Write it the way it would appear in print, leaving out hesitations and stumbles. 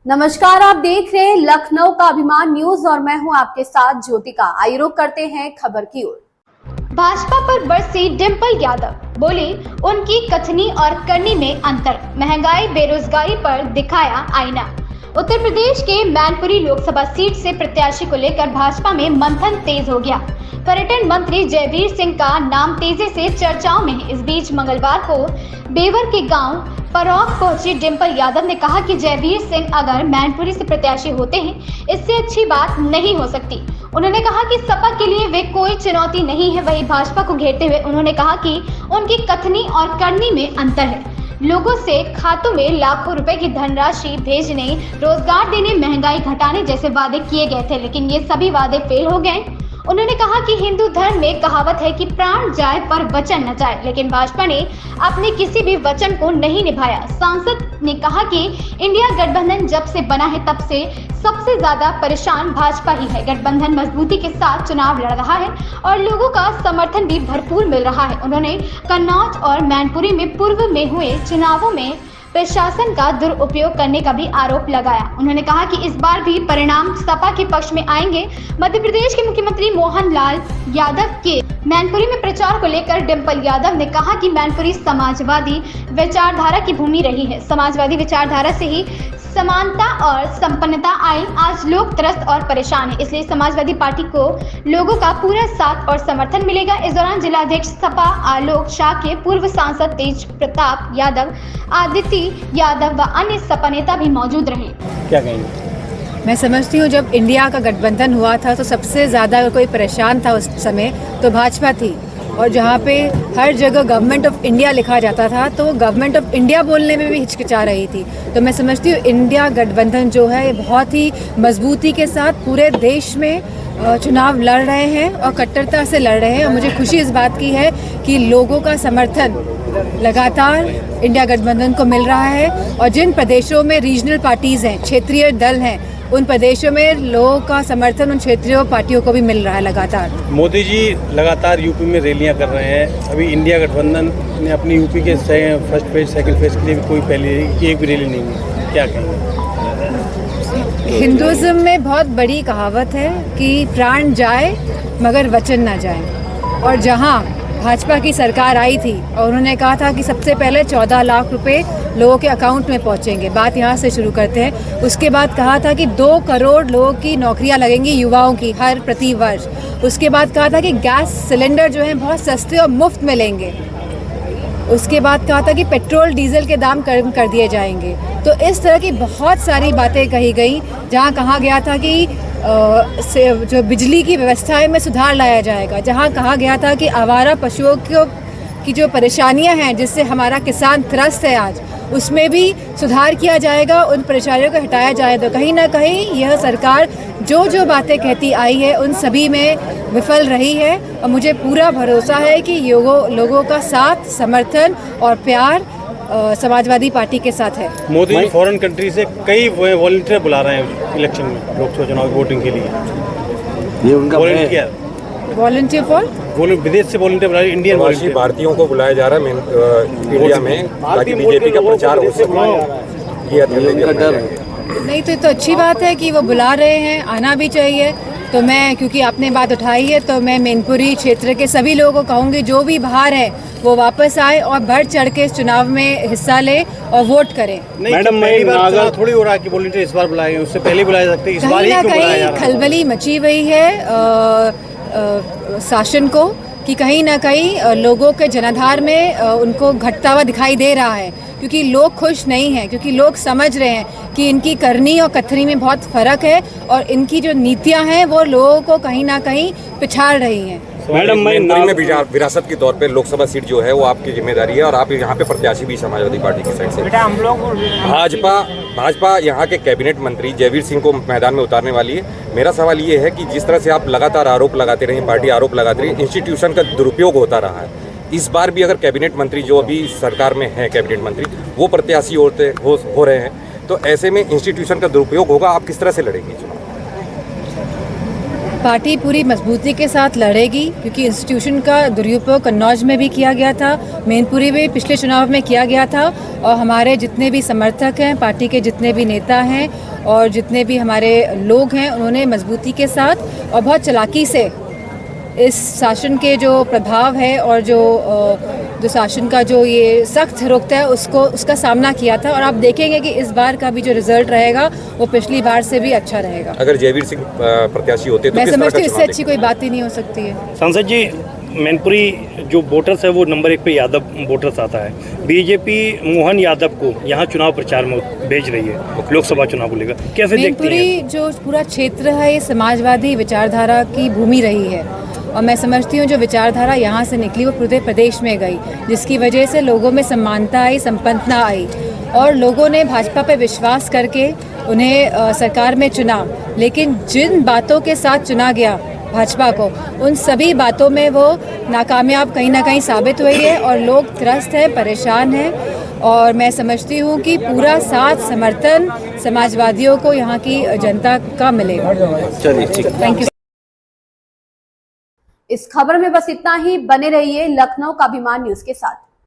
नमस्कार, आप देख रहे हैं लखनऊ का अभिमान न्यूज और मैं हूं आपके साथ ज्योतिका। आइए रुक करते हैं खबर की ओर। भाजपा पर बरसी डिंपल यादव, बोली उनकी कथनी और करनी में अंतर, महंगाई बेरोजगारी पर दिखाया आईना। उत्तर प्रदेश के मैनपुरी लोकसभा सीट से प्रत्याशी को लेकर भाजपा में मंथन तेज हो गया। पर्यटन मंत्री जयवीर सिंह का नाम तेजी से चर्चाओं में है। इस बीच मंगलवार को बेवर के गांव परौख पहुंची डिंपल यादव ने कहा कि जयवीर सिंह अगर मैनपुरी से प्रत्याशी होते हैं, इससे अच्छी बात नहीं हो सकती। उन्होंने कहा कि सपा के लिए वे कोई चुनौती नहीं है। वहीं भाजपा को घेरते हुए उन्होंने कहा कि उनकी कथनी और करनी में अंतर है। लोगों से खातों में लाखों रुपए की धनराशि भेजने, रोजगार देने, महंगाई घटाने जैसे वादे किए गए थे, लेकिन ये सभी वादे फेल हो गए। उन्होंने कहा कि हिंदू धर्म में कहावत है कि प्राण जाए पर वचन न जाए, लेकिन भाजपा ने अपने किसी भी वचन को नहीं निभाया। सांसद ने कहा कि इंडिया गठबंधन जब से बना है तब से सबसे ज्यादा परेशान भाजपा ही है। गठबंधन मजबूती के साथ चुनाव लड़ रहा है और लोगों का समर्थन भी भरपूर मिल रहा है। उन्होंने कन्नौज और मैनपुरी में पूर्व में हुए चुनावों में प्रशासन का दुरुपयोग करने का भी आरोप लगाया। उन्होंने कहा कि इस बार भी परिणाम सपा के पक्ष में आएंगे। मध्य प्रदेश के मुख्यमंत्री मोहन लाल यादव के मैनपुरी में प्रचार को लेकर डिंपल यादव ने कहा कि मैनपुरी समाजवादी विचारधारा की भूमि रही है। समाजवादी विचारधारा से ही समानता और संपन्नता आई। आज लोग त्रस्त और परेशान हैं, इसलिए समाजवादी पार्टी को लोगों का पूरा साथ और समर्थन मिलेगा। इस दौरान जिलाध्यक्ष सपा आलोक शाह के पूर्व सांसद तेज प्रताप यादव, आदित्य यादव व अन्य सपा नेता भी मौजूद रहे। क्या कहेंगे? मैं समझती हूँ जब इंडिया का गठबंधन हुआ था तो सबसे ज़्यादा अगर कोई परेशान था उस समय तो भाजपा थी, और जहाँ पे हर जगह गवर्नमेंट ऑफ इंडिया लिखा जाता था तो गवर्नमेंट ऑफ इंडिया बोलने में भी हिचकिचा रही थी। तो मैं समझती हूँ इंडिया गठबंधन जो है बहुत ही मजबूती के साथ पूरे देश में चुनाव लड़ रहे हैं और कट्टरता से लड़ रहे हैं। और मुझे खुशी इस बात की है कि लोगों का समर्थन लगातार इंडिया गठबंधन को मिल रहा है, और जिन प्रदेशों में रीजनल पार्टीज़ हैं, क्षेत्रीय दल हैं, उन प्रदेशों में लोगों का समर्थन उन क्षेत्रीय पार्टियों को भी मिल रहा है लगातार। मोदी जी लगातार यूपी में रैलियां कर रहे हैं। अभी इंडिया गठबंधन ने अपनी यूपी के फर्स्ट फेज, सेकंड फेज के लिए भी कोई पहले एक भी रैली नहीं है। क्या कहेंगे? हिंदुज़्म में बहुत बड़ी कहावत है कि प्राण जाए मगर वचन ना जाए, और जहाँ भाजपा की सरकार आई थी और उन्होंने कहा था कि सबसे पहले 14 लाख रुपए लोगों के अकाउंट में पहुंचेंगे, बात यहाँ से शुरू करते हैं। उसके बाद कहा था कि 2 करोड़ लोगों की नौकरियां लगेंगी युवाओं की हर प्रति वर्ष। उसके बाद कहा था कि गैस सिलेंडर जो हैं बहुत सस्ते और मुफ्त में लेंगे। उसके बाद कहा था कि पेट्रोल डीजल के दाम कम कर दिए जाएंगे। तो इस तरह की बहुत सारी बातें कही गई, जहाँ कहा गया था कि जो बिजली की व्यवस्थाएं में सुधार लाया जाएगा, जहाँ कहा गया था कि आवारा पशुओं की जो परेशानियां हैं जिससे हमारा किसान त्रस्त है आज, उसमें भी सुधार किया जाएगा, उन परेशानियों को हटाया जाएगा। कहीं ना कहीं यह सरकार जो बातें कहती आई है उन सभी में विफल रही है, और मुझे पूरा भरोसा है कि लोगों का साथ, समर्थन और प्यार समाजवादी पार्टी के साथ है। मोदी जी फॉरेन कंट्री से कई वॉलंटियर बुला रहे हैं इलेक्शन में, लोकसभा चुनाव वोटिंग के लिए। ये उनका वॉलंटियर फॉर विदेश से वॉलंटियर बुला रहे हैं, इंडियन प्रवासी भारतीयों को बुलाया जा रहा है इंडिया में, ताकि बीजेपी का प्रचार हो सके। ये उनका डर है। नहीं तो ये तो अच्छी बात है कि वो बुला रहे हैं, आना भी चाहिए। तो मैं, क्योंकि आपने बात उठाई है, तो मैं मैनपुरी क्षेत्र के सभी लोगों को कहूँगी जो भी बाहर है वो वापस आए और बढ़ चढ़ के इस चुनाव में हिस्सा ले और वोट करें। मैडम, पहली बार थोड़ी हो रहा कि वॉलंटियर इस बार बुलाए, उससे पहले बुलाए सकते, इस बार ही क्यों बुलाया जा रहा है? खलबली मची हुई है शासन को कि कहीं ना कहीं लोगों के जनाधार में उनको घटता हुआ दिखाई दे रहा है, क्योंकि लोग खुश नहीं हैं, क्योंकि लोग समझ रहे हैं कि इनकी करनी और कथनी में बहुत फ़र्क है और इनकी जो नीतियां हैं वो लोगों को कहीं ना कहीं पिछाड़ रही हैं। मैडम, मैं विरासत के तौर पे लोकसभा सीट जो है वो आपकी जिम्मेदारी है, और आप यहाँ पे प्रत्याशी भी समाजवादी पार्टी की साइड से। भाजपा यहाँ के कैबिनेट मंत्री जयवीर सिंह को मैदान में उतारने वाली है। मेरा सवाल ये है कि जिस तरह से आप लगातार आरोप लगाते रहे, पार्टी आरोप लगाती रही, इंस्टीट्यूशन का दुरुपयोग होता रहा है, इस बार भी अगर कैबिनेट मंत्री जो अभी सरकार में है, कैबिनेट मंत्री वो प्रत्याशी हो रहे हैं, तो ऐसे में इंस्टीट्यूशन का दुरुपयोग होगा। आप किस तरह से लड़ेंगे चुनाव? पार्टी पूरी मजबूती के साथ लड़ेगी, क्योंकि इंस्टीट्यूशन का दुरुपयोग कन्नौज में भी किया गया था, मैनपुरी में पिछले चुनाव में किया गया था। और हमारे जितने भी समर्थक हैं, पार्टी के जितने भी नेता हैं और जितने भी हमारे लोग हैं, उन्होंने मजबूती के साथ और बहुत चालाकी से इस शासन के जो प्रभाव है और जो शासन का जो ये सख्त रुख है उसका सामना किया था। और आप देखेंगे कि इस बार का भी जो रिजल्ट रहेगा वो पिछली बार से भी अच्छा रहेगा। अगर जयवीर सिंह प्रत्याशी होते तो मैं किस तरह समझती का हूँ इससे चुनाव अच्छी कोई बात ही नहीं हो सकती है। सांसद जी, मैनपुरी जो वोटर्स है वो नंबर 1 पे यादव वोटर्स आता है। बीजेपी मोहन यादव को यहाँ चुनाव प्रचार में भेज रही है लोकसभा चुनाव को लेकर, कैसे देखती हैं? मैनपुरी जो पूरा क्षेत्र है ये समाजवादी विचारधारा की भूमि रही है और मैं समझती हूँ जो विचारधारा यहाँ से निकली वो पूरे प्रदेश में गई, जिसकी वजह से लोगों में समानता आई, संपन्नता आई और लोगों ने भाजपा पर विश्वास करके उन्हें सरकार में चुना। लेकिन जिन बातों के साथ चुना गया भाजपा को, उन सभी बातों में वो नाकामयाब कहीं ना कहीं साबित हुई है और लोग त्रस्त हैं, परेशान हैं। और मैं समझती हूँ कि पूरा साथ समर्थन समाजवादियों को यहाँ की जनता का मिलेगा। चलिए ठीक। Thank you. इस खबर में बस इतना ही। बने रहिए लखनऊ का अभिमान न्यूज के साथ।